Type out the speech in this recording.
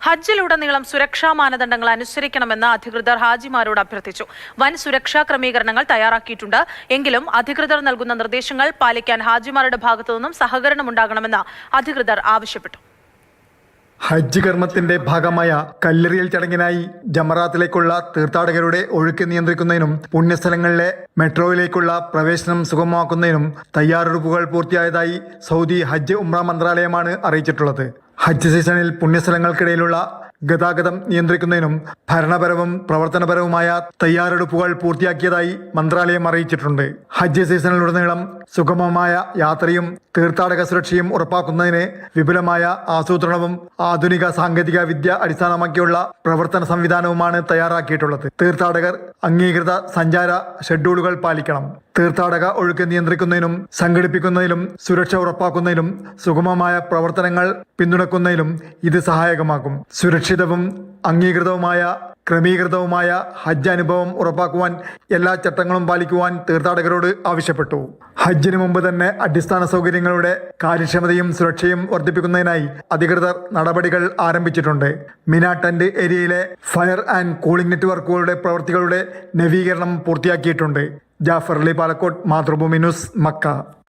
ഹജ്ജിലുടനീളം സുരക്ഷാ മാനദണ്ഡങ്ങൾ അനുസരിക്കണമെന്ന് അധികൃതർ ഹാജിമാരോട് അഭ്യർത്ഥിച്ചു. വൻ സുരക്ഷാ ക്രമീകരണങ്ങൾ തയ്യാറാക്കിയിട്ടുണ്ട്. എങ്കിലും അധികൃതർ നൽകുന്ന നിർദ്ദേശങ്ങൾ പാലിക്കാൻ ഹാജിമാരുടെ ഭാഗത്തുനിന്നും സഹകരണമുണ്ടാകണമെന്ന് അധികൃതർ ആവശ്യപ്പെട്ടു. ഹജ്ജ് കർമ്മത്തിന്റെ ഭാഗമായ കല്ലെറിയൽ ചടങ്ങിനായി ജമറാത്തിലേക്കുള്ള തീർത്ഥാടകരുടെ ഒഴുക്ക് നിയന്ത്രിക്കുന്നതിനും പുണ്യസ്ഥലങ്ങളിലെ മെട്രോയിലേക്കുള്ള പ്രവേശനം സുഗമമാക്കുന്നതിനും തയ്യാറെടുപ്പുകൾ പൂർത്തിയായതായി സൗദി ഹജ്ജ് ഉംറ മന്ത്രാലയമാണ് അറിയിച്ചിട്ടുള്ളത്. ഹജ്ജ് സീസണിൽ പുണ്യസ്ഥലങ്ങൾക്കിടയിലുള്ള ഗതാഗതം നിയന്ത്രിക്കുന്നതിനും ഭരണപരവും പ്രവർത്തനപരവുമായ തയ്യാറെടുപ്പുകൾ പൂർത്തിയാക്കിയതായി മന്ത്രാലയം അറിയിച്ചിട്ടുണ്ട്. ഹജ്ജ് സീസണിലുടനീളം സുഗമമായ യാത്രയും തീർത്ഥാടക സുരക്ഷയും ഉറപ്പാക്കുന്നതിന് വിപുലമായ ആസൂത്രണവും ആധുനിക സാങ്കേതിക വിദ്യ അടിസ്ഥാനമാക്കിയുള്ള പ്രവർത്തന സംവിധാനവുമാണ് തയ്യാറാക്കിയിട്ടുള്ളത്. തീർത്ഥാടകർ അംഗീകൃത സഞ്ചാര ഷെഡ്യൂളുകൾ പാലിക്കണം. തീർത്ഥാടക ഒഴുക്ക് നിയന്ത്രിക്കുന്നതിനും സംഘടിപ്പിക്കുന്നതിലും സുരക്ഷ ഉറപ്പാക്കുന്നതിലും സുഗമമായ പ്രവർത്തനങ്ങൾ പിന്തുണക്കുന്നതിലും ഇത് സഹായകമാകും. സുരക്ഷിതവും അംഗീകൃതവുമായ ക്രമീകൃതവുമായ ഹജ്ജ് അനുഭവം ഉറപ്പാക്കുവാൻ എല്ലാ ചട്ടങ്ങളും പാലിക്കുവാൻ തീർത്ഥാടകരോട് ആവശ്യപ്പെട്ടു. ഹജ്ജിന് മുമ്പ് തന്നെ അടിസ്ഥാന സൗകര്യങ്ങളുടെ കാര്യക്ഷമതയും സുരക്ഷയും വർദ്ധിപ്പിക്കുന്നതിനായി അധികൃതർ നടപടികൾ ആരംഭിച്ചിട്ടുണ്ട്. മിന ടെന്റ് ഏരിയയിലെ ഫയർ ആൻഡ് കൂളിംഗ് നെറ്റ്വർക്കുകളുടെ പ്രവൃത്തികളുടെ നവീകരണം പൂർത്തിയാക്കിയിട്ടുണ്ട്. Jafar Ali Palakkode, Mathrubhumi news, Mecca.